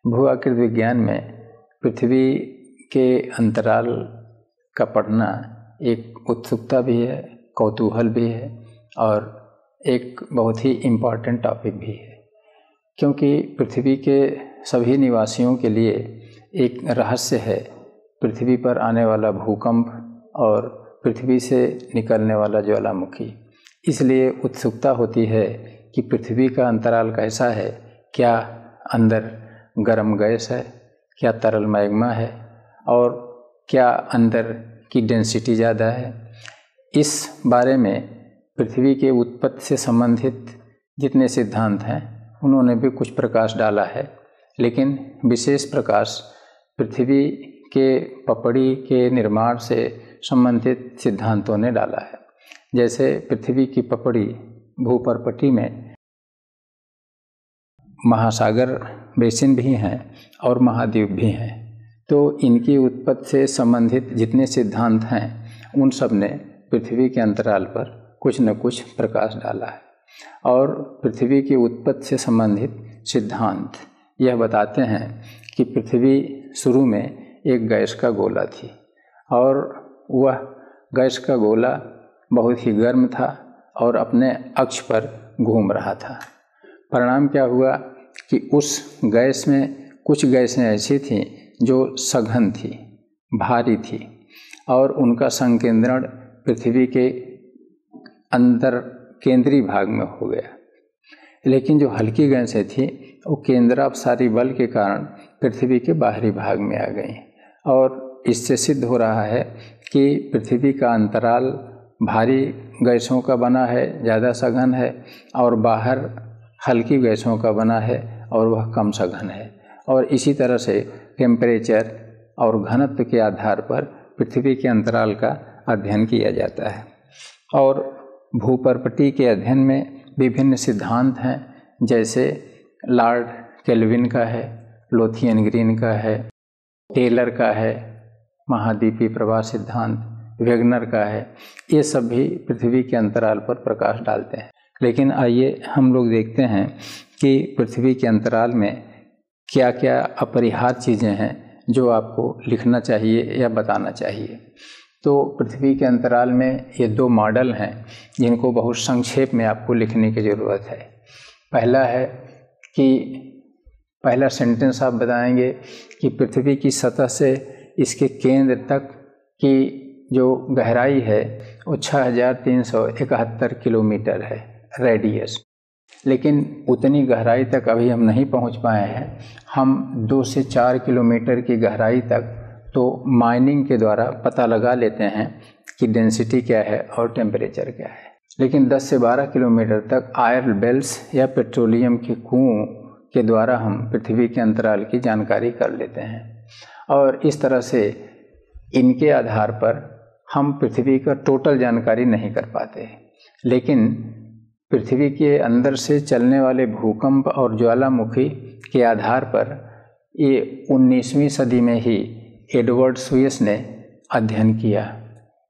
भू-आकृति विज्ञान में पृथ्वी के अंतराल का पढ़ना एक उत्सुकता भी है, कौतूहल भी है और एक बहुत ही इम्पॉर्टेंट टॉपिक भी है, क्योंकि पृथ्वी के सभी निवासियों के लिए एक रहस्य है पृथ्वी पर आने वाला भूकंप और पृथ्वी से निकलने वाला ज्वालामुखी। इसलिए उत्सुकता होती है कि पृथ्वी का अंतराल कैसा है, क्या अंदर गर्म गैस है, क्या तरल मैग्मा है और क्या अंदर की डेंसिटी ज़्यादा है। इस बारे में पृथ्वी के उत्पत्ति से संबंधित जितने सिद्धांत हैं उन्होंने भी कुछ प्रकाश डाला है, लेकिन विशेष प्रकाश पृथ्वी के पपड़ी के निर्माण से संबंधित सिद्धांतों ने डाला है। जैसे पृथ्वी की पपड़ी भूपर्पटी में महासागर बेसिन भी हैं और महाद्वीप भी हैं, तो इनकी उत्पत्ति से संबंधित जितने सिद्धांत हैं उन सब ने पृथ्वी के अंतराल पर कुछ न कुछ प्रकाश डाला है। और पृथ्वी की उत्पत्ति से संबंधित सिद्धांत यह बताते हैं कि पृथ्वी शुरू में एक गैस का गोला थी और वह गैस का गोला बहुत ही गर्म था और अपने अक्ष पर घूम रहा था। परिणाम क्या हुआ कि उस गैस में कुछ गैसें ऐसी थीं जो सघन थी, भारी थी और उनका संकेंद्रण पृथ्वी के अंदर केंद्रीय भाग में हो गया। लेकिन जो हल्की गैसें थीं वो केंद्रापसारी बल के कारण पृथ्वी के बाहरी भाग में आ गई और इससे सिद्ध हो रहा है कि पृथ्वी का अंतराल भारी गैसों का बना है, ज़्यादा सघन है, और बाहर हल्की गैसों का बना है और वह कम सघन है। और इसी तरह से टेम्परेचर और घनत्व के आधार पर पृथ्वी के अंतराल का अध्ययन किया जाता है। और भूपर्पटी के अध्ययन में विभिन्न सिद्धांत हैं, जैसे लॉर्ड केल्विन का है, लोथियन ग्रीन का है, टेलर का है, महाद्वीपीय प्रवाह सिद्धांत वेगनर का है। ये सब भी पृथ्वी के अंतराल पर प्रकाश डालते हैं। लेकिन आइए हम लोग देखते हैं कि पृथ्वी के अंतराल में क्या क्या अपरिहार्य चीज़ें हैं जो आपको लिखना चाहिए या बताना चाहिए। तो पृथ्वी के अंतराल में ये दो मॉडल हैं जिनको बहुत संक्षेप में आपको लिखने की ज़रूरत है। पहला है कि पहला सेंटेंस आप बताएंगे कि पृथ्वी की सतह से इसके केंद्र तक की जो गहराई है वो 6371 किलोमीटर है रेडियस। लेकिन उतनी गहराई तक अभी हम नहीं पहुंच पाए हैं। हम 2 से 4 किलोमीटर की गहराई तक तो माइनिंग के द्वारा पता लगा लेते हैं कि डेंसिटी क्या है और टेम्परेचर क्या है। लेकिन 10 से 12 किलोमीटर तक ऑयल वेल्स या पेट्रोलियम के कुओं के द्वारा हम पृथ्वी के अंतराल की जानकारी कर लेते हैं और इस तरह से इनके आधार पर हम पृथ्वी का टोटल जानकारी नहीं कर पाते। लेकिन पृथ्वी के अंदर से चलने वाले भूकंप और ज्वालामुखी के आधार पर ये 19वीं सदी में ही एडवर्ड सुयस ने अध्ययन किया।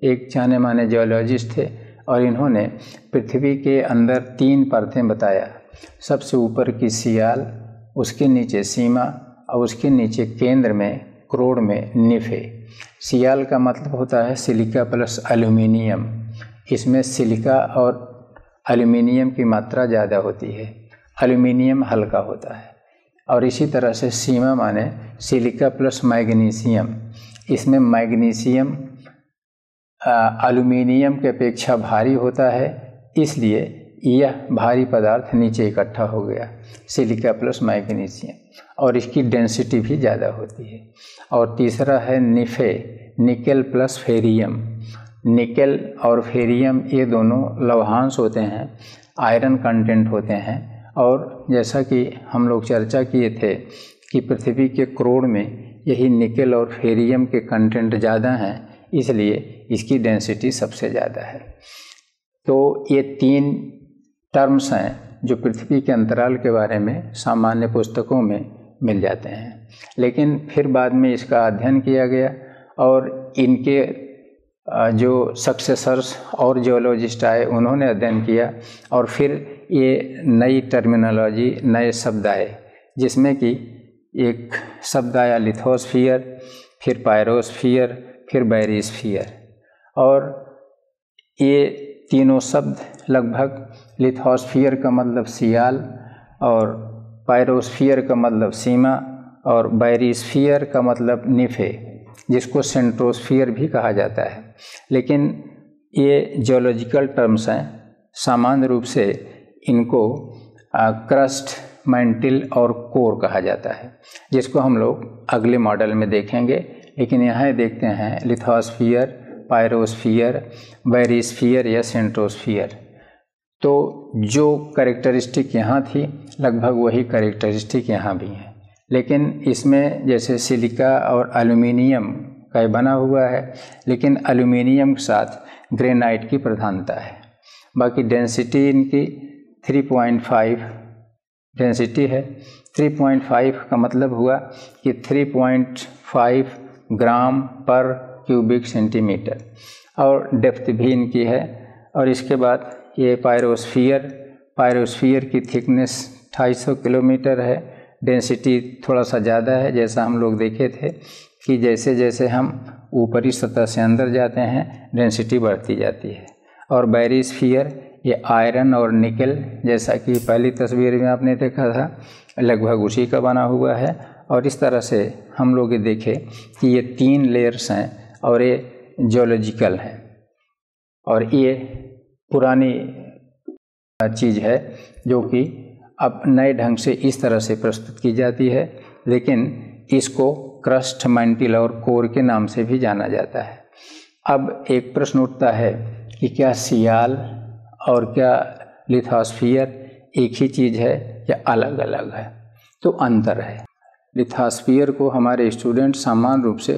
एक जाने माने जियोलॉजिस्ट थे और इन्होंने पृथ्वी के अंदर 3 परतें बताया। सबसे ऊपर की सियाल, उसके नीचे सीमा और उसके नीचे केंद्र में क्रोड में निफे। सियाल का मतलब होता है सिलिका प्लस एल्यूमिनियम। इसमें सिलिका और एल्यूमिनियम की मात्रा ज़्यादा होती है, एल्यूमिनियम हल्का होता है। और इसी तरह से सीमा माने सिलिका प्लस मैग्नीशियम। इसमें मैग्नीशियम एल्यूमिनियम के अपेक्षा भारी होता है, इसलिए यह भारी पदार्थ नीचे इकट्ठा हो गया, सिलिका प्लस मैग्नीशियम, और इसकी डेंसिटी भी ज़्यादा होती है। और तीसरा है निफे, निकेल प्लस फेरियम। निकेल और फेरियम ये दोनों लौहांश होते हैं, आयरन कंटेंट होते हैं। और जैसा कि हम लोग चर्चा किए थे कि पृथ्वी के क्रोड में यही निकेल और फेरियम के कंटेंट ज़्यादा हैं, इसलिए इसकी डेंसिटी सबसे ज़्यादा है। तो ये 3 टर्म्स हैं जो पृथ्वी के अंतराल के बारे में सामान्य पुस्तकों में मिल जाते हैं। लेकिन फिर बाद में इसका अध्ययन किया गया और इनके जो सक्सेसर्स और जियोलॉजिस्ट आए उन्होंने अध्ययन किया और फिर ये नई टर्मिनोलॉजी, नए शब्द आए, जिसमें कि एक शब्द आया लिथोस्फीयर, फिर पायरोस्फीयर, फिर बैरिस्फीयर, और ये तीनों शब्द लगभग लिथोस्फीयर का मतलब सियाल, और पायरोस्फीयर का मतलब सीमा, और बैरिस्फीयर का मतलब निफे, जिसको सेंट्रोस्फीयर भी कहा जाता है। लेकिन ये जियोलॉजिकल टर्म्स हैं, सामान्य रूप से इनको क्रस्ट, मैंटिल और कोर कहा जाता है, जिसको हम लोग अगले मॉडल में देखेंगे। लेकिन यहाँ देखते हैं लिथोस्फीयर, पायरोस्फीयर, बैरिस्फीयर या सेंट्रोस्फीयर। तो जो कैरेक्टरिस्टिक यहाँ थी लगभग वही कैरेक्टरिस्टिक यहाँ भी हैं, लेकिन इसमें जैसे सिलिका और एल्युमिनियम का बना हुआ है, लेकिन एल्युमिनियम के साथ ग्रेनाइट की प्रधानता है। बाकी डेंसिटी इनकी 3.5 डेंसिटी है। 3.5 का मतलब हुआ कि 3.5 ग्राम पर क्यूबिक सेंटीमीटर, और डेप्थ भी इनकी है। और इसके बाद ये पायरोस्फीयर की थिकनेस 250 किलोमीटर है। डेंसिटी थोड़ा सा ज़्यादा है, जैसा हम लोग देखे थे कि जैसे जैसे हम ऊपरी सतह से अंदर जाते हैं डेंसिटी बढ़ती जाती है। और बैरिस्फीयर ये आयरन और निकल, जैसा कि पहली तस्वीर में आपने देखा था, लगभग उसी का बना हुआ है। और इस तरह से हम लोग ये देखे कि ये 3 लेयर्स हैं और ये जियोलॉजिकल हैं, और ये पुरानी चीज़ है जो कि अब नए ढंग से इस तरह से प्रस्तुत की जाती है, लेकिन इसको क्रस्ट, मैंटिल और कोर के नाम से भी जाना जाता है। अब एक प्रश्न उठता है कि क्या सियाल और क्या लिथोस्फीयर एक ही चीज़ है या अलग अलग है? तो अंतर है। लिथोस्फीयर को हमारे स्टूडेंट सामान्य रूप से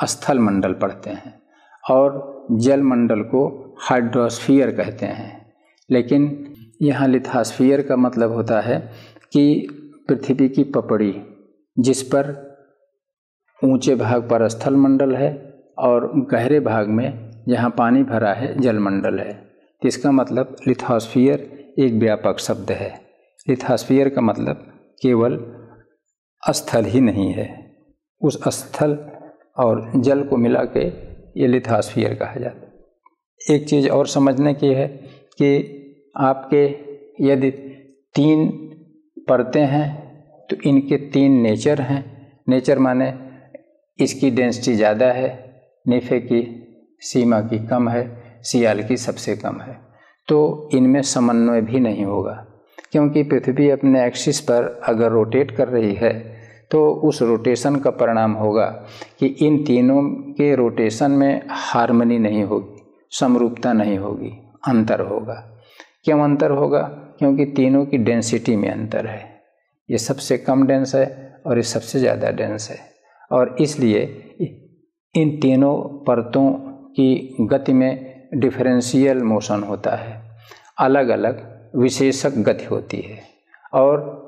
स्थल मंडल पढ़ते हैं और जल मंडल को हाइड्रोस्फीयर कहते हैं। लेकिन यहाँ लिथोस्फीयर का मतलब होता है कि पृथ्वी की पपड़ी, जिस पर ऊंचे भाग पर स्थल मंडल है और गहरे भाग में जहाँ पानी भरा है जल मंडल है। तो इसका मतलब लिथोस्फीयर एक व्यापक शब्द है। लिथोस्फीयर का मतलब केवल स्थल ही नहीं है, उस स्थल और जल को मिला के ये लिथोस्फीयर कहा जाता है। एक चीज़ और समझने की है कि आपके यदि 3 परतें हैं तो इनके 3 नेचर हैं। नेचर माने इसकी डेंसिटी ज़्यादा है, निफे की सीमा की कम है, सियाल की सबसे कम है। तो इनमें समन्वय भी नहीं होगा, क्योंकि पृथ्वी अपने एक्सिस पर अगर रोटेट कर रही है तो उस रोटेशन का परिणाम होगा कि इन तीनों के रोटेशन में हार्मनी नहीं होगी, समरूपता नहीं होगी, अंतर होगा। क्यों अंतर होगा? क्योंकि तीनों की डेंसिटी में अंतर है। ये सबसे कम डेंस है और ये सबसे ज़्यादा डेंस है, और इसलिए इन तीनों परतों की गति में डिफरेंशियल मोशन होता है, अलग अलग विशेषक गति होती है। और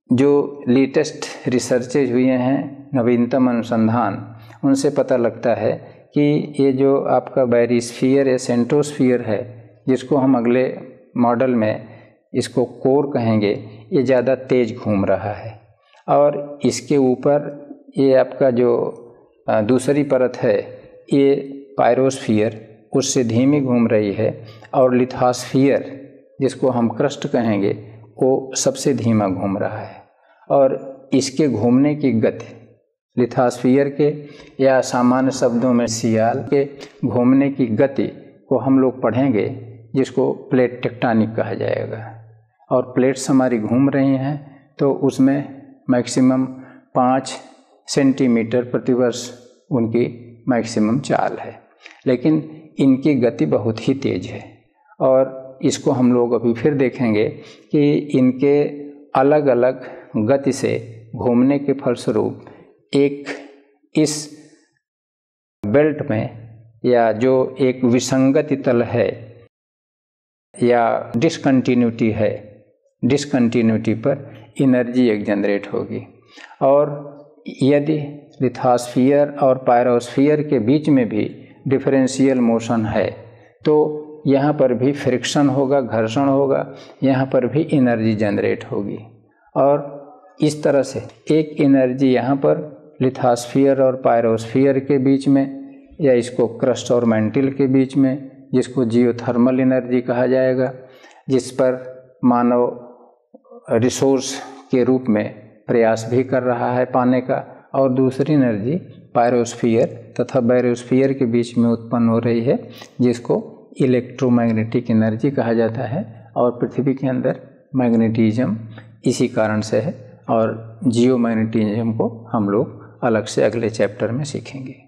जो लेटेस्ट रिसर्चेज हुए हैं, नवीनतम अनुसंधान, उनसे पता लगता है कि ये जो आपका बैरिस्फीयर या सेंट्रोस्फीयर है, जिसको हम अगले मॉडल में इसको कोर कहेंगे, ये ज़्यादा तेज घूम रहा है। और इसके ऊपर ये आपका जो दूसरी परत है, ये पायरोस्फीयर, उससे धीमी घूम रही है। और लिथोस्फीयर, जिसको हम क्रस्ट कहेंगे, वो सबसे धीमा घूम रहा है। और इसके घूमने की गति, लिथोस्फीयर के या सामान्य शब्दों में सियाल के घूमने की गति को हम लोग पढ़ेंगे, जिसको प्लेट टेक्टोनिक कहा जाएगा। और प्लेट्स हमारी घूम रही हैं तो उसमें मैक्सिमम 5 सेंटीमीटर प्रतिवर्ष उनकी मैक्सिमम चाल है, लेकिन इनकी गति बहुत ही तेज है। और इसको हम लोग अभी फिर देखेंगे कि इनके अलग अलग गति से घूमने के फलस्वरूप एक इस बेल्ट में, या जो एक विसंगति तल है या डिसकंटिन्यूटी है, डिसकंटिन्यूटी पर एनर्जी एक जनरेट होगी। और यदि लिथोस्फीयर और पायरोस्फीयर के बीच में भी डिफरेंशियल मोशन है तो यहाँ पर भी फ्रिक्शन होगा, घर्षण होगा, यहाँ पर भी एनर्जी जनरेट होगी। और इस तरह से एक एनर्जी यहाँ पर लिथोस्फीयर और पायरोस्फीयर के बीच में, या इसको क्रस्ट और मैंटल के बीच में, जिसको जियोथर्मल एनर्जी कहा जाएगा, जिस पर मानव रिसोर्स के रूप में प्रयास भी कर रहा है पाने का, और दूसरी एनर्जी पायरोस्फीयर तथा बैरोस्फीयर के बीच में उत्पन्न हो रही है, जिसको इलेक्ट्रोमैग्नेटिक एनर्जी कहा जाता है। और पृथ्वी के अंदर मैग्नेटिज्म इसी कारण से है, और जियोमैग्नेटिज्म को हम लोग अलग से अगले चैप्टर में सीखेंगे।